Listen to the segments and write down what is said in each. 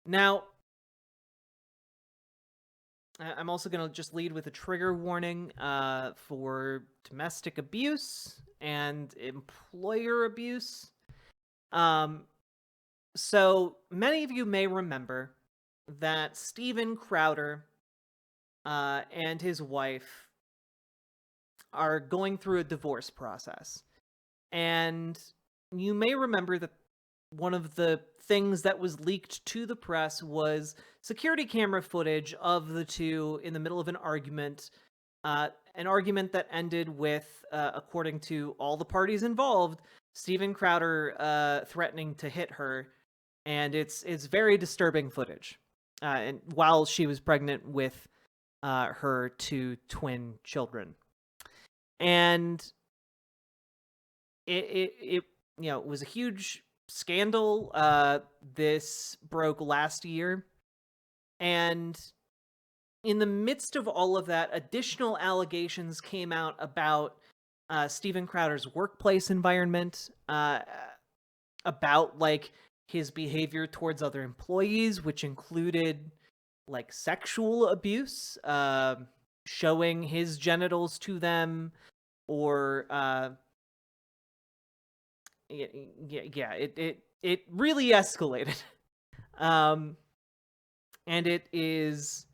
Now, I'm also going to just lead with a trigger warning for domestic abuse and employer abuse. Um, so many of you may remember that Steven Crowder and his wife are going through a divorce process. And you may remember that one of the things that was leaked to the press was security camera footage of the two in the middle of an argument that ended with, according to all the parties involved, Steven Crowder threatening to hit her, and it's very disturbing footage. And while she was pregnant with her two twin children, and it it was a huge scandal. This broke last year, and in the midst of all of that, additional allegations came out about Steven Crowder's workplace environment, about like his behavior towards other employees, which included like sexual abuse, showing his genitals to them, or it really escalated. um and it is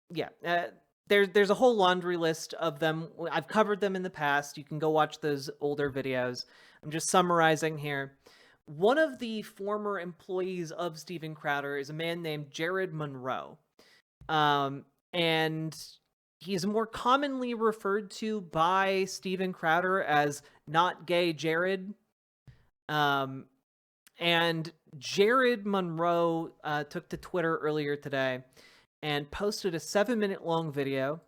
yeah, there's a whole laundry list of them. I've covered them in the past. You can go watch those older videos. I'm just summarizing here. One of the former employees of Steven Crowder is a man named Jared Monroe. And he's more commonly referred to by Steven Crowder as Not Gay Jared. And Jared Monroe took to Twitter earlier today and posted a 7-minute long video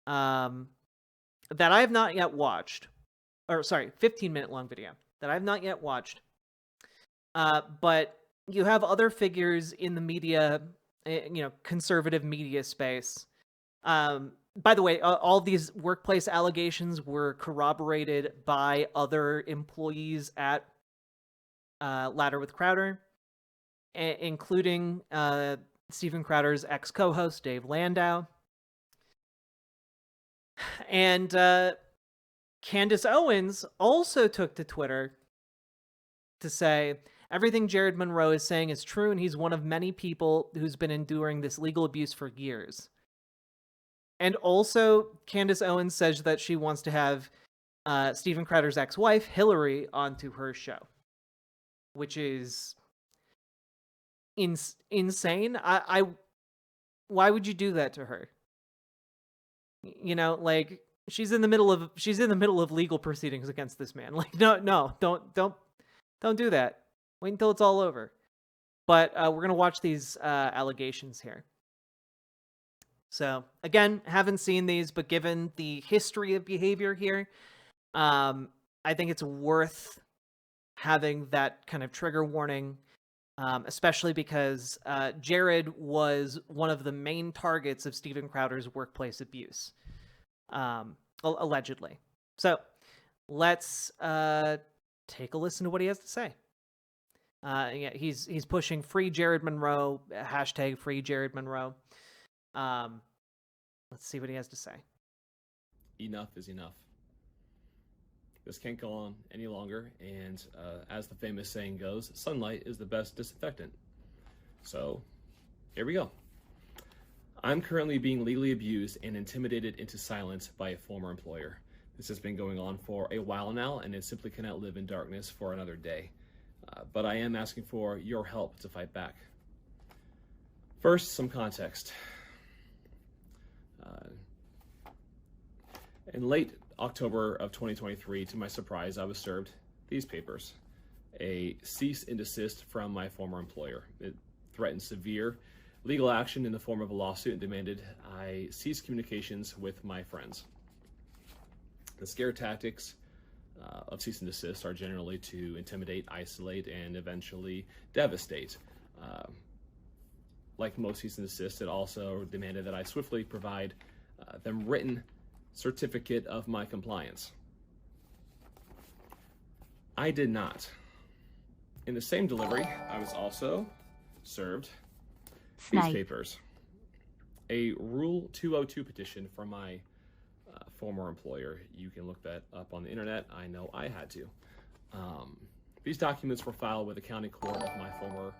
that I have not yet watched. Or, sorry, 15-minute long video that I have not yet watched. But you have other figures in the media, conservative media space. By the way, all these workplace allegations were corroborated by other employees at Ladder with Crowder, including Steven Crowder's ex-co-host, Dave Landau. And Candace Owens also took to Twitter to say, everything Jared Monroe is saying is true, and he's one of many people who's been enduring this legal abuse for years. And also, Candace Owens says that she wants to have Steven Crowder's ex-wife, Hillary, onto her show, which is insane. Why would you do that to her? Like she's in the middle of legal proceedings against this man. Like, no, don't do that. Wait until it's all over. But we're gonna watch these allegations here. So again, haven't seen these, but given the history of behavior here, I think it's worth having that kind of trigger warning, especially because Jared was one of the main targets of Steven Crowder's workplace abuse, allegedly. So let's take a listen to what he has to say. He's pushing free Jared Monroe, hashtag free Jared Monroe. Let's see what he has to say. Enough is enough. This can't go on any longer, and as the famous saying goes, sunlight is the best disinfectant. So, here we go. I'm currently being legally abused and intimidated into silence by a former employer. This has been going on for a while now, and it simply cannot live in darkness for another day. But I am asking for your help to fight back. First, some context. In late October of 2023, to my surprise, I was served these papers. A cease and desist from my former employer. It threatened severe legal action in the form of a lawsuit and demanded I cease communications with my friends. The scare tactics of cease and desist are generally to intimidate, isolate, and eventually devastate. Like most cease and desist, it also demanded that I swiftly provide them written certificate of my compliance. I did not. In the same delivery, I was also served these Snipe. papers. A Rule 202 petition from my former employer. You can look that up on the internet. I know I had to. These documents were filed with the county court of my former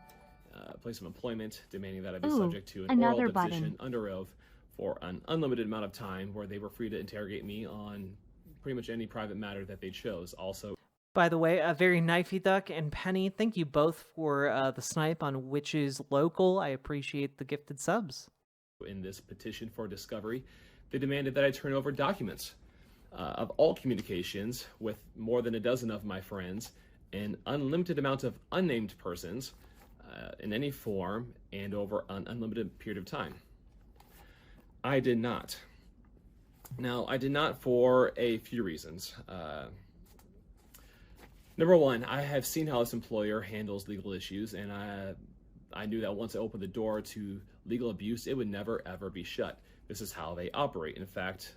place of employment, demanding that I be Ooh, subject to an another oral deposition button. under oath for an unlimited amount of time, where they were free to interrogate me on pretty much any private matter that they chose. Also, By the way, a very knifey duck and Penny, thank you both for the snipe on Witches Local. I appreciate the gifted subs. in this petition for discovery, they demanded that I turn over documents of all communications with more than a dozen of my friends, an unlimited amount of unnamed persons in any form, and over an unlimited period of time. I did not. Now, I did not for a few reasons. Number one, I have seen how this employer handles legal issues, and I knew that once I opened the door to legal abuse, it would never ever be shut. This is how they operate. In fact,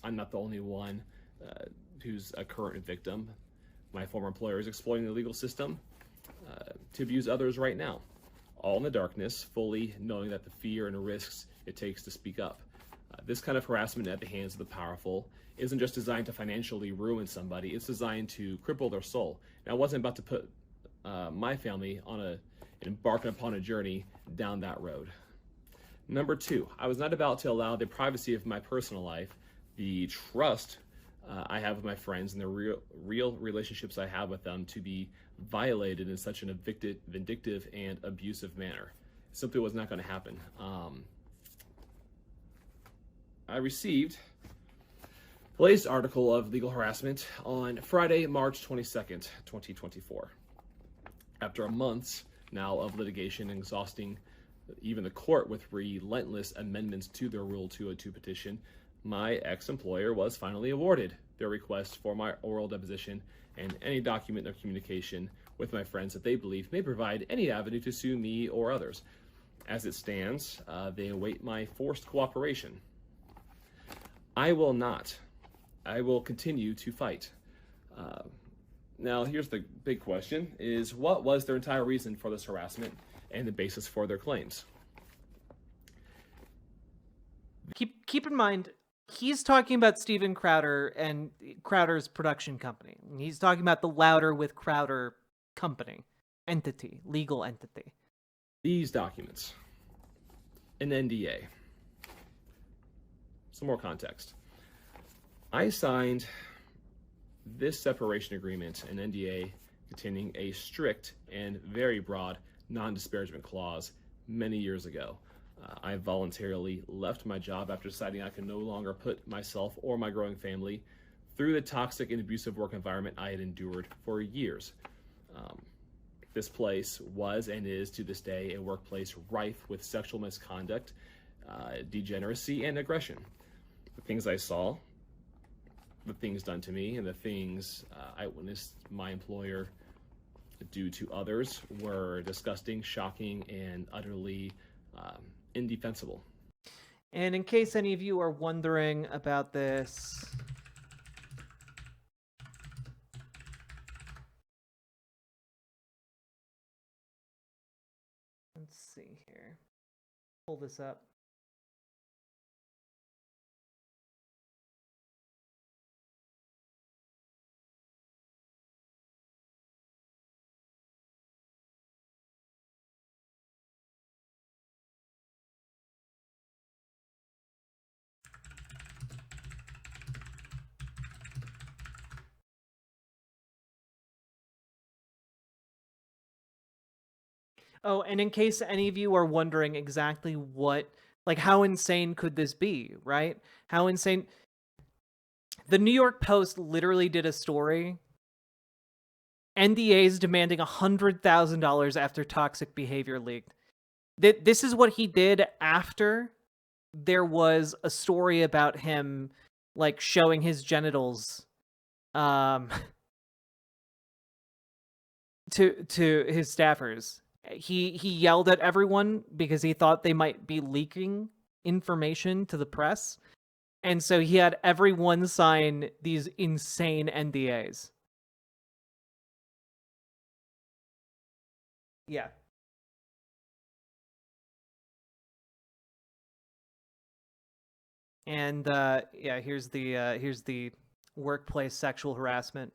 I'm not the only one who's a current victim. My former employer is exploiting the legal system to abuse others right now, all in the darkness, fully knowing that the fear and risks it takes to speak up. This kind of harassment at the hands of the powerful isn't just designed to financially ruin somebody, it's designed to cripple their soul. Now, I wasn't about to put my family on embarking upon a journey down that road. Number two, I was not about to allow the privacy of my personal life, the trust I have with my friends, and the real relationships I have with them to be violated in such an vindictive and abusive manner. It simply was not going to happen. I received the latest article of legal harassment on Friday, March 22nd, 2024. After a month now of litigation, exhausting even the court with relentless amendments to their Rule 202 petition, my ex-employer was finally awarded their request for my oral deposition and any document or communication with my friends that they believe may provide any avenue to sue me or others. As it stands, they await my forced cooperation. I will not. I will continue to fight. Now, here's the big question, is what was their entire reason for this harassment and the basis for their claims? Keep in mind, he's talking about Steven Crowder and Crowder's production company. He's talking about the Louder with Crowder company, entity, legal entity. These documents, an NDA. Some more context. I signed this separation agreement, an NDA, containing a strict and very broad non-disparagement clause many years ago. I voluntarily left my job after deciding I could no longer put myself or my growing family through the toxic and abusive work environment I had endured for years. This place was and is to this day a workplace rife with sexual misconduct, degeneracy, and aggression. The things I saw, the things done to me, and the things I witnessed my employer do to others were disgusting, shocking, and utterly indefensible. And in case any of you are wondering about this, let's see here. Pull this up. Oh, and in case any of you are wondering exactly how insane could this be, right? How insane. The New York Post literally did a story. NDAs demanding $100,000 after toxic behavior leaked. This is what he did after there was a story about him, showing his genitals, to his staffers. He yelled at everyone because he thought they might be leaking information to the press. And so he had everyone sign these insane NDAs. Yeah. And yeah, here's the workplace sexual harassment.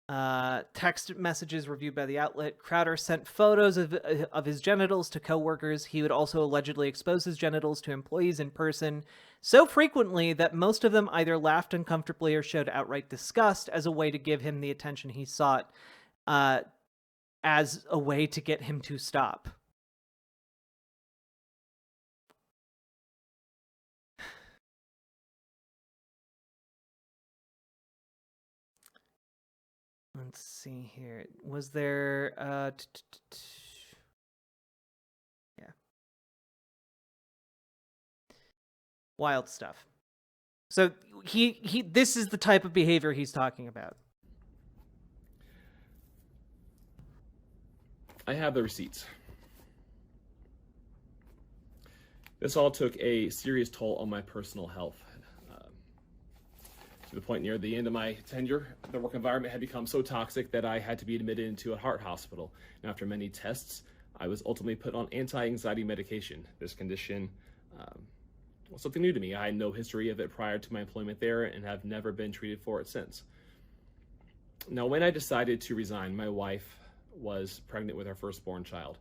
Text messages reviewed by the outlet. Crowder sent photos of his genitals to coworkers. He would also allegedly expose his genitals to employees in person so frequently that most of them either laughed uncomfortably or showed outright disgust as a way to give him the attention he sought, as a way to get him to stop. Let's see here. Was there yeah. Wild stuff. So he this is the type of behavior he's talking about. I have the receipts. This all took a serious toll on my personal health. To the point near the end of my tenure, the work environment had become so toxic that I had to be admitted into a heart hospital. And after many tests, I was ultimately put on anti-anxiety medication. This condition was something new to me. I had no history of it prior to my employment there and have never been treated for it since. Now, when I decided to resign, my wife was pregnant with our firstborn child.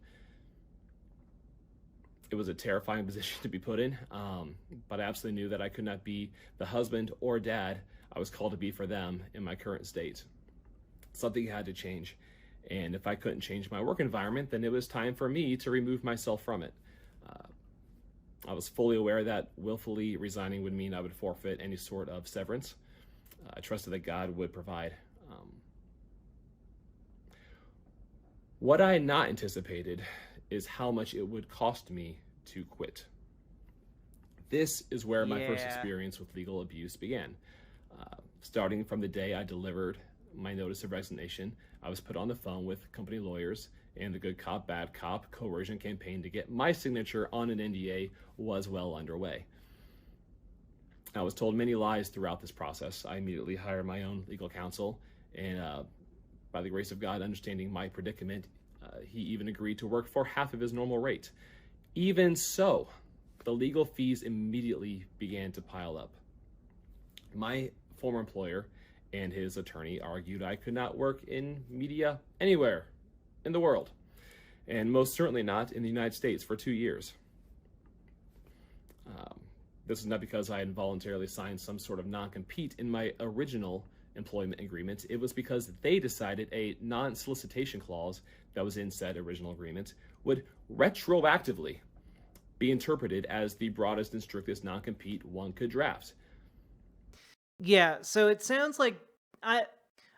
It was a terrifying position to be put in, but I absolutely knew that I could not be the husband or dad I was called to be for them in my current state. Something had to change, and if I couldn't change my work environment, then it was time for me to remove myself from it. I was fully aware that willfully resigning would mean I would forfeit any sort of severance. I trusted that God would provide. What I had not anticipated is how much it would cost me to quit. This is where my first experience with legal abuse began. Starting from the day I delivered my notice of resignation, I was put on the phone with company lawyers, and the good cop, bad cop coercion campaign to get my signature on an NDA was well underway. I was told many lies throughout this process. I immediately hired my own legal counsel, and by the grace of God, understanding my predicament, he even agreed to work for half of his normal rate. Even so, the legal fees immediately began to pile up. My former employer and his attorney argued I could not work in media anywhere in the world, and most certainly not in the United States for 2 years. This is not because I had voluntarily signed some sort of non-compete in my original employment agreement. It was because they decided a non-solicitation clause that was in said original agreement would retroactively be interpreted as the broadest and strictest non-compete one could draft. Yeah, so it sounds like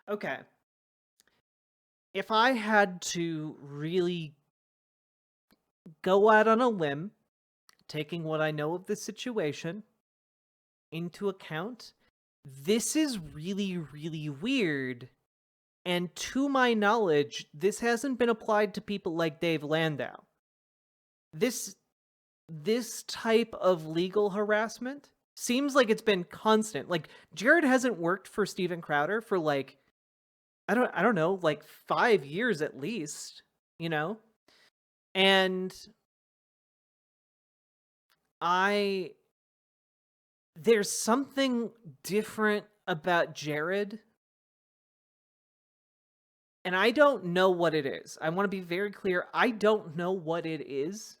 okay. If I had to really go out on a limb, taking what I know of the situation into account, this is really, really weird. And to my knowledge, this hasn't been applied to people like Dave Landau. This type of legal harassment seems like it's been constant. Like, Jared hasn't worked for Steven Crowder for like I don't know, like 5 years at least, you know? And there's something different about Jared, and I don't know what it is. I want to be very clear. I don't know what it is.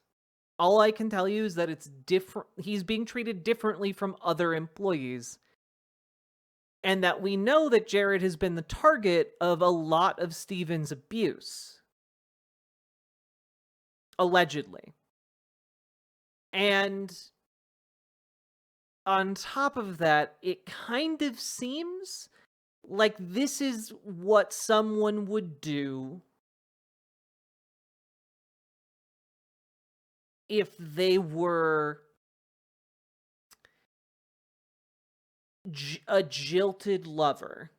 All I can tell you is that it's different. He's being treated differently from other employees. And that we know that Jared has been the target of a lot of Steven's abuse. Allegedly. And on top of that, it kind of seems like this is what someone would do if they were a jilted lover.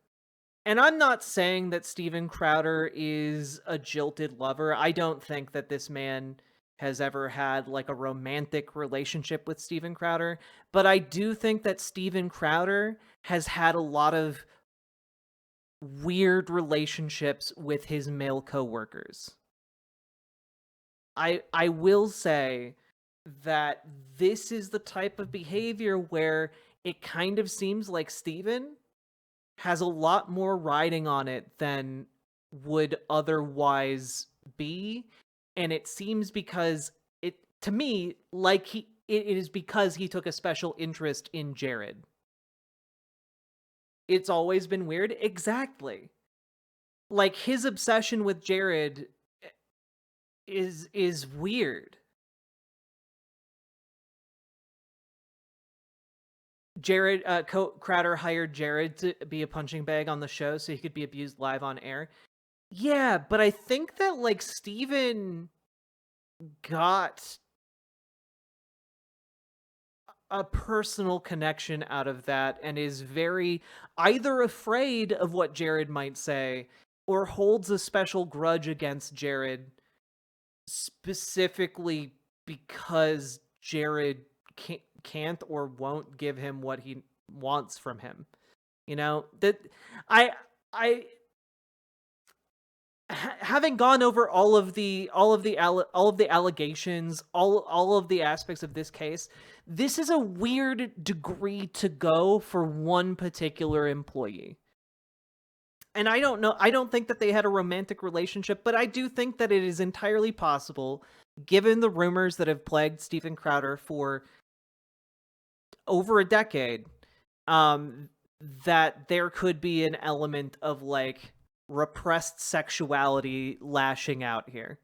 And I'm not saying that Steven Crowder is a jilted lover. I don't think that this man has ever had like a romantic relationship with Steven Crowder, but I do think that Steven Crowder has had a lot of weird relationships with his male coworkers. I will say that this is the type of behavior where it kind of seems like Steven has a lot more riding on it than would otherwise be, and it seems because it to me like it is because he took a special interest in Jared. It's always been weird. Exactly. Like his obsession with Jared is weird. Jared Crowder hired Jared to be a punching bag on the show so he could be abused live on air. Yeah, but I think that like Steven got a personal connection out of that and is very either afraid of what Jared might say or holds a special grudge against Jared specifically because Jared can't or won't give him what he wants from him. You know, that I having gone over all of the allegations, all of the aspects of this case, this is a weird degree to go for one particular employee. And I don't think that they had a romantic relationship, but I do think that it is entirely possible, given the rumors that have plagued Steven Crowder for over a decade, that there could be an element of like repressed sexuality lashing out here.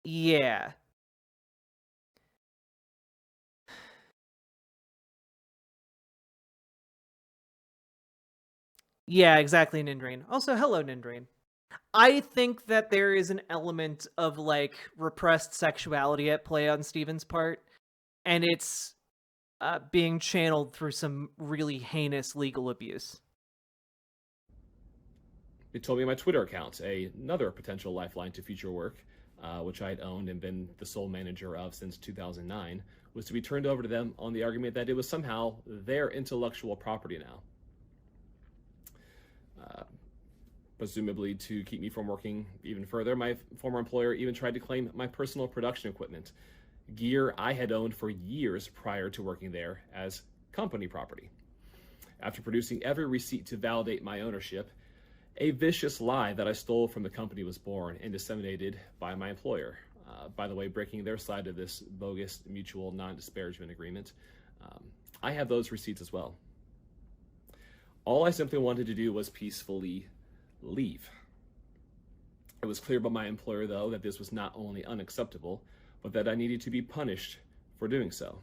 Yeah. Yeah, exactly, Nindrain. Also, hello, Nindrain. I think that there is an element of like repressed sexuality at play on Steven's part, and it's being channeled through some really heinous legal abuse. They told me on my Twitter account, another potential lifeline to future work, which I had owned and been the sole manager of since 2009, was to be turned over to them on the argument that it was somehow their intellectual property now. Presumably to keep me from working even further, my former employer even tried to claim my personal production equipment, gear I had owned for years prior to working there, as company property. After producing every receipt to validate my ownership, a vicious lie that I stole from the company was born and disseminated by my employer. By the way, breaking their side of this bogus mutual non-disparagement agreement. I have those receipts as well. All I simply wanted to do was peacefully leave. It was clear by my employer, though, that this was not only unacceptable, but that I needed to be punished for doing so.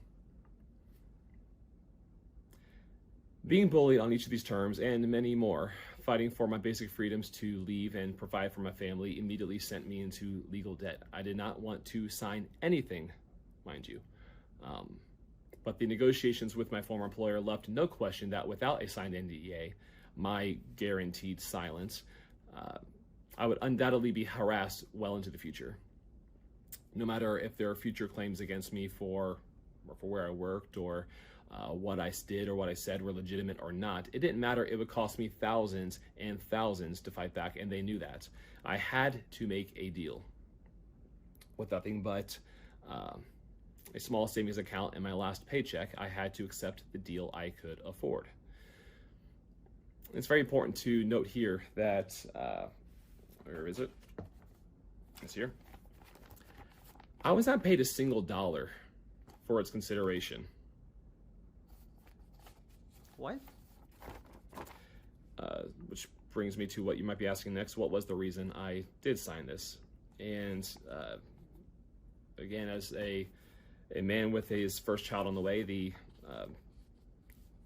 Being bullied on each of these terms, and many more, fighting for my basic freedoms to leave and provide for my family, immediately sent me into legal debt. I did not want to sign anything, mind you. But the negotiations with my former employer left no question that without a signed NDA, my guaranteed silence, I would undoubtedly be harassed well into the future. No matter if there are future claims against me for where I worked or what I did or what I said were legitimate or not, it didn't matter. It would cost me thousands and thousands to fight back, and they knew that. I had to make a deal with nothing but a small savings account and my last paycheck. I had to accept the deal I could afford. It's very important to note here that, where is it? It's here. I was not paid a single dollar for its consideration. What? Which brings me to what you might be asking next. What was the reason I did sign this? And again, as a man with his first child on the way, the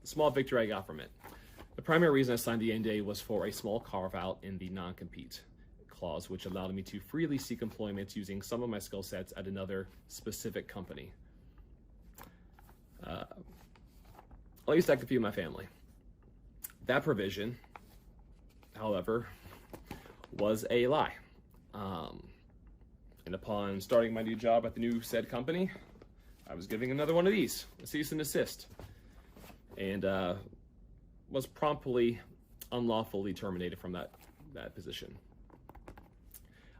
small victory I got from it. The primary reason I signed the NDA was for a small carve-out in the non-compete clause, which allowed me to freely seek employment using some of my skill sets at another specific company. At least I could feed my family. That provision, however, was a lie. And upon starting my new job at the new said company, I was giving another one of these, a cease and desist, and was promptly unlawfully terminated from that position.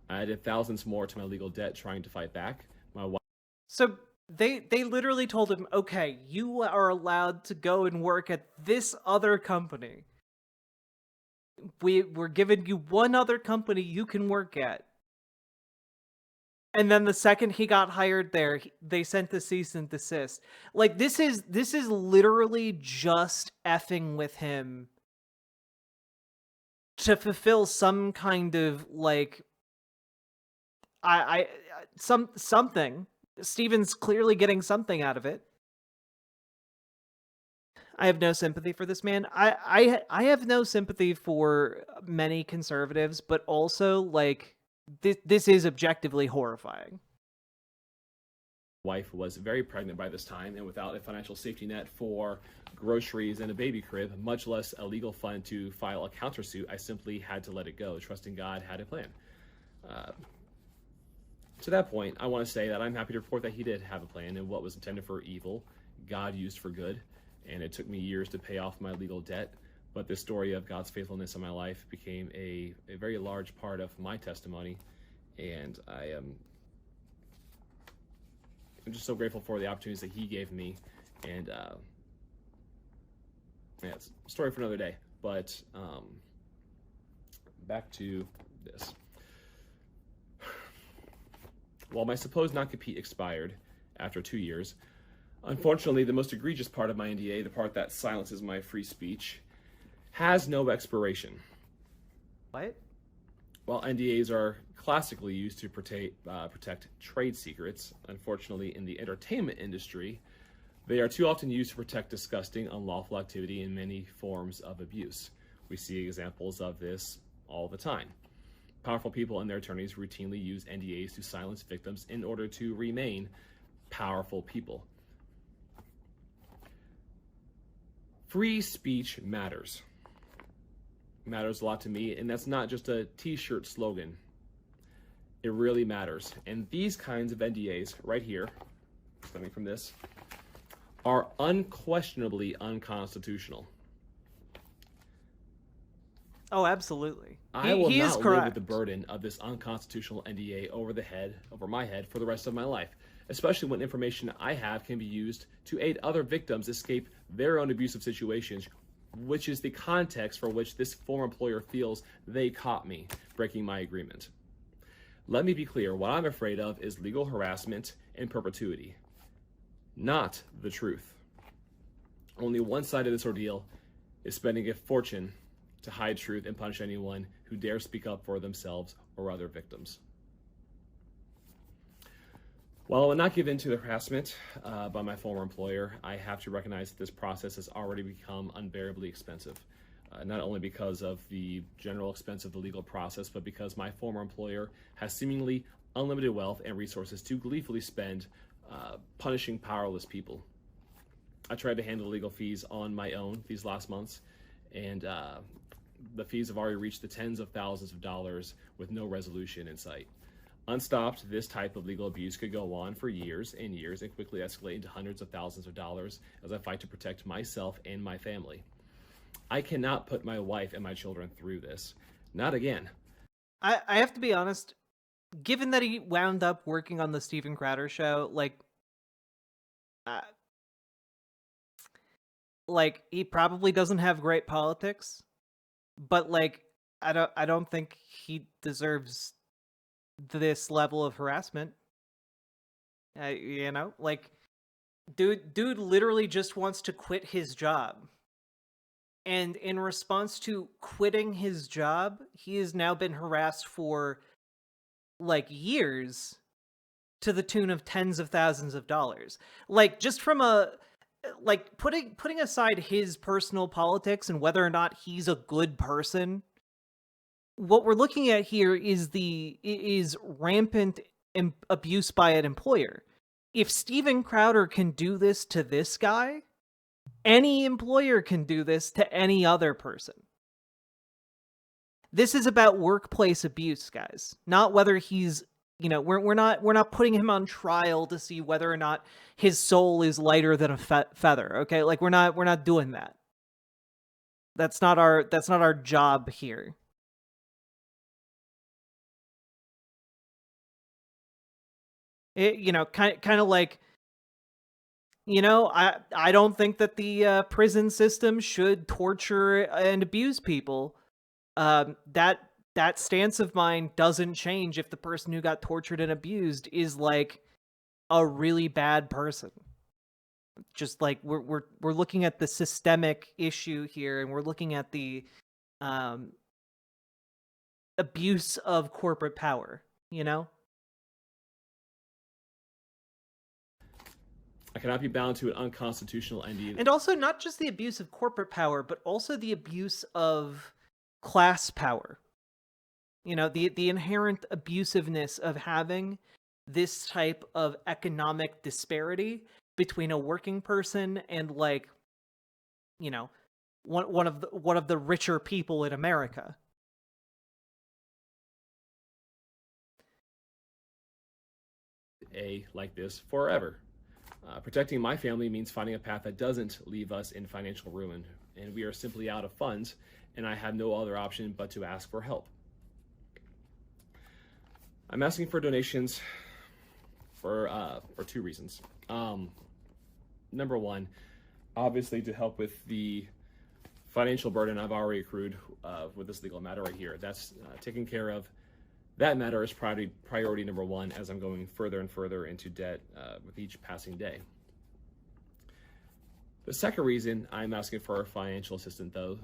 I added thousands more to my legal debt trying to fight back. My wife So they literally told him, "Okay, you are allowed to go and work at this other company. We're giving you one other company you can work at." And then the second he got hired there, they sent the cease and desist. Like this is literally just effing with him to fulfill some kind of like I something. Steven's clearly getting something out of it. I have no sympathy for this man. I have no sympathy for many conservatives, but also like this is objectively horrifying. wife was very pregnant by this time, and without a financial safety net for groceries and a baby crib, much less a legal fund to file a countersuit, I simply had to let it go, trusting God had a plan. To that point, I want to say that I'm happy to report that he did have a plan, and what was intended for evil, God used for good. And it took me years to pay off my legal debt, but this story of God's faithfulness in my life became a very large part of my testimony, and I'm just so grateful for the opportunities that he gave me. And yeah, it's a story for another day. But back to this. While my supposed non-compete expired after 2 years, unfortunately, the most egregious part of my NDA, the part that silences my free speech, has no expiration. What? While NDAs are classically used to protect trade secrets, unfortunately, in the entertainment industry, they are too often used to protect disgusting, unlawful activity and many forms of abuse. We see examples of this all the time. Powerful people and their attorneys routinely use NDAs to silence victims in order to remain powerful people. Free speech matters. It matters a lot to me, and that's not just a t-shirt slogan. It really matters. And these kinds of NDAs right here, stemming from this, are unquestionably unconstitutional. Oh, absolutely. I will he is not live correct. with the burden of this unconstitutional NDA over my head for the rest of my life, especially when information I have can be used to aid other victims escape their own abusive situations, which is the context for which this former employer feels they caught me breaking my agreement. Let me be clear, what I'm afraid of is legal harassment in perpetuity, not the truth. Only one side of this ordeal is spending a fortune to hide truth and punish anyone who dares speak up for themselves or other victims. While I will not give in to the harassment by my former employer, I have to recognize that this process has already become unbearably expensive. Not only because of the general expense of the legal process, but because my former employer has seemingly unlimited wealth and resources to gleefully spend punishing powerless people. I tried to handle legal fees on my own these last months, and the fees have already reached the tens of thousands of dollars with no resolution in sight. Unstopped, this type of legal abuse could go on for years and years and quickly escalate into hundreds of thousands of dollars as I fight to protect myself and my family. I cannot put my wife and my children through this. Not again. I have to be honest, given that he wound up working on the Steven Crowder show, like he probably doesn't have great politics, but like I don't think he deserves this level of harassment. You know, like dude literally just wants to quit his job. And in response to quitting his job, he has now been harassed for like years to the tune of tens of thousands of dollars. Like just from a like putting aside his personal politics and whether or not he's a good person, what we're looking at here is rampant abuse by an employer. If Steven Crowder can do this to this guy, any employer can do this to any other person. This is about workplace abuse, guys. Not whether he's, you know, we're not putting him on trial to see whether or not his soul is lighter than a feather, okay? Like we're not doing that. That's not our job here. Kind of like, I don't think that the prison system should torture and abuse people. That stance of mine doesn't change if the person who got tortured and abused is like a really bad person. Just like we're looking at the systemic issue here, and we're looking at the um, abuse of corporate power. I cannot be bound to an unconstitutional NDA. And also not just the abuse of corporate power, but also the abuse of class power. The inherent abusiveness of having this type of economic disparity between a working person and, like, one of the richer people in America. Like this forever. Protecting my family means finding a path that doesn't leave us in financial ruin, and we are simply out of funds, and I have no other option but to ask for help. I'm asking for donations for 2 reasons. Number one, obviously to help with the financial burden I've already accrued with this legal matter right here. That's taken care of. That matter is priority number one as I'm going further and further into debt with each passing day. The second reason I'm asking for financial assistance, though,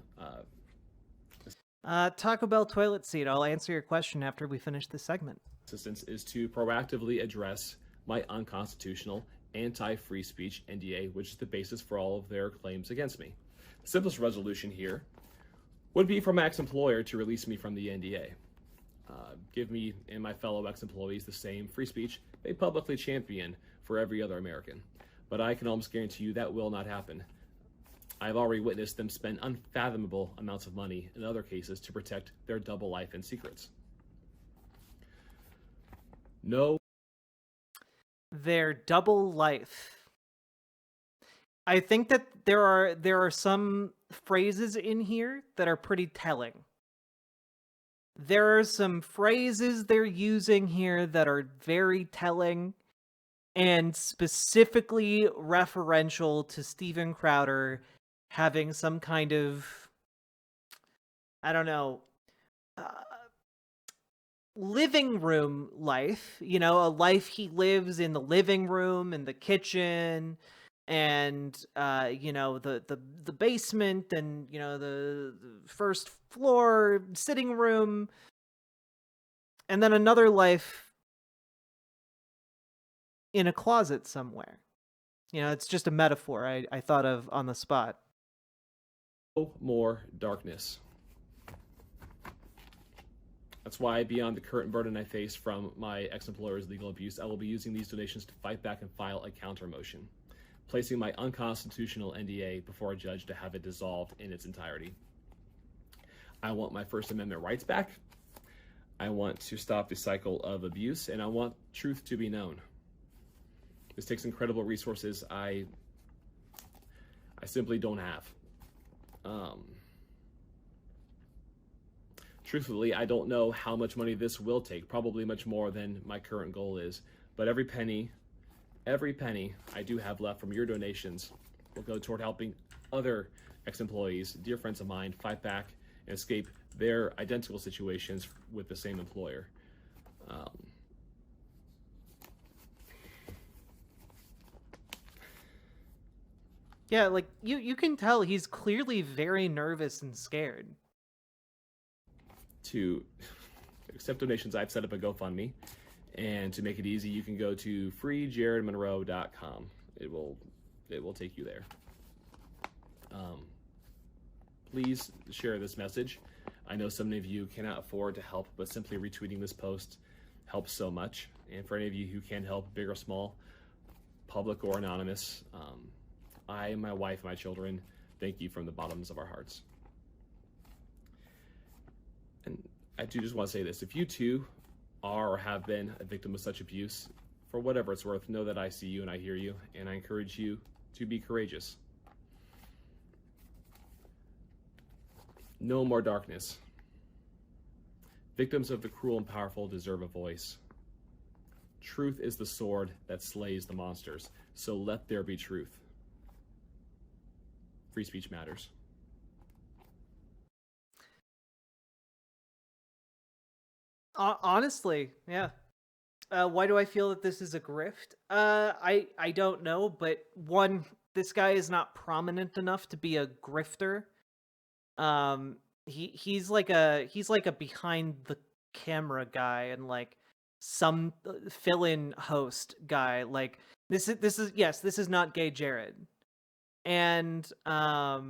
Taco Bell toilet seat. I'll answer your question after we finish this segment. Assistance is to proactively address my unconstitutional anti-free speech NDA, which is the basis for all of their claims against me. The simplest resolution here would be for my ex-employer to release me from the NDA. Give me and my fellow ex-employees the same free speech they publicly champion for every other American. But I can almost guarantee you that will not happen. I've already witnessed them spend unfathomable amounts of money in other cases to protect their double life and secrets. No. Their double life. I think that there are some phrases in here that are pretty telling. There are some phrases they're using here that are very telling and specifically referential to Steven Crowder having some kind of, I don't know, living room life, a life he lives in the living room, in the kitchen, and the basement, and the first floor sitting room, and then another life in a closet somewhere. It's just a metaphor I thought of on the spot. No more darkness. That's why, beyond the current burden I face from my ex-employer's legal abuse, I will be using these donations to fight back and file a counter motion, placing my unconstitutional NDA before a judge to have it dissolved in its entirety. I want my First Amendment rights back. I want to stop the cycle of abuse, and I want truth to be known. This takes incredible resources I simply don't have. Truthfully, I don't know how much money this will take, probably much more than my current goal is, but every penny I do have left from your donations will go toward helping other ex-employees, dear friends of mine, fight back and escape their identical situations with the same employer. Yeah, like, you can tell he's clearly very nervous and scared. To accept donations, I've set up a GoFundMe, and to make it easy, you can go to freejaredmonroe.com. It will take you there. Please share this message. I know some of you cannot afford to help, but simply retweeting this post helps so much. And for any of you who can help, big or small, public or anonymous, I, my wife, and my children, thank you from the bottoms of our hearts. And I do just want to say this. If you too are or have been a victim of such abuse, for whatever it's worth, know that I see you and I hear you, and I encourage you to be courageous. No more darkness. Victims of the cruel and powerful deserve a voice. Truth is the sword that slays the monsters. So let there be truth. Free speech matters. Honestly, yeah. Why do I feel that this is a grift? I don't know, but one, this guy is not prominent enough to be a grifter. He's like a behind the camera guy and like some fill-in host guy. Like this is yes, this is not Gay Jared. And I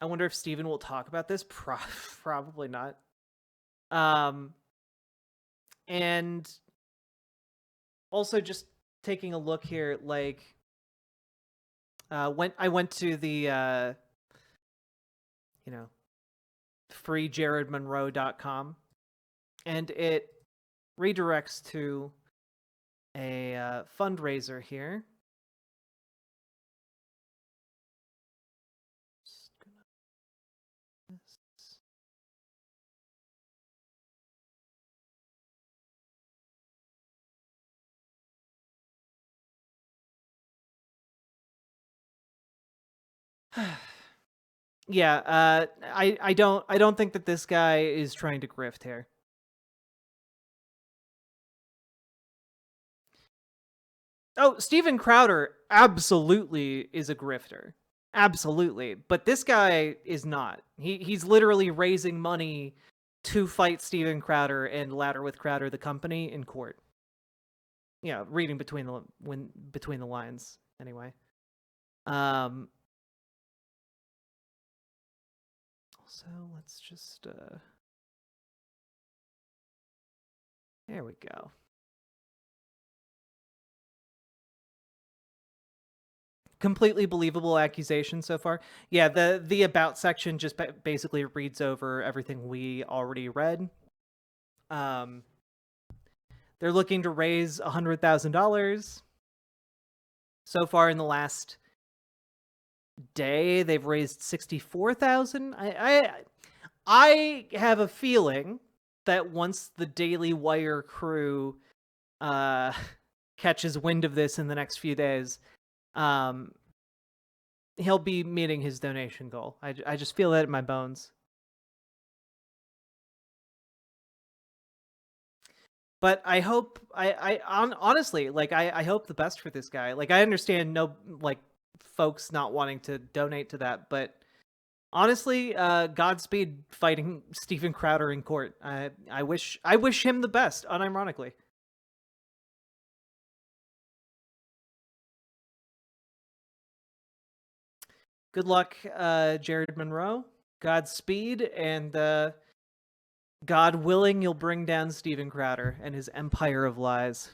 wonder if Steven will talk about this. Probably not. And also just taking a look here, like when I went to the freejaredmonroe.com, and it redirects to a fundraiser here. Yeah, I don't think that this guy is trying to grift here. Oh, Steven Crowder absolutely is a grifter. Absolutely. But this guy is not. He's literally raising money to fight Steven Crowder and Ladder with Crowder the company in court. Yeah, reading between the lines anyway. Also, let's just there we go. Completely believable accusation so far. Yeah, the about section just basically reads over everything we already read. They're looking to raise $100,000. So far in the last day, they've raised $64,000. I have a feeling that once the Daily Wire crew catches wind of this in the next few days, he'll be meeting his donation goal. I just feel that in my bones. But I hope honestly, like I hope the best for this guy. Like I understand folks not wanting to donate to that, but honestly, Godspeed fighting Steven Crowder in court. I wish him the best, unironically. Good luck, Jared Monroe. Godspeed, and God willing, you'll bring down Steven Crowder and his empire of lies.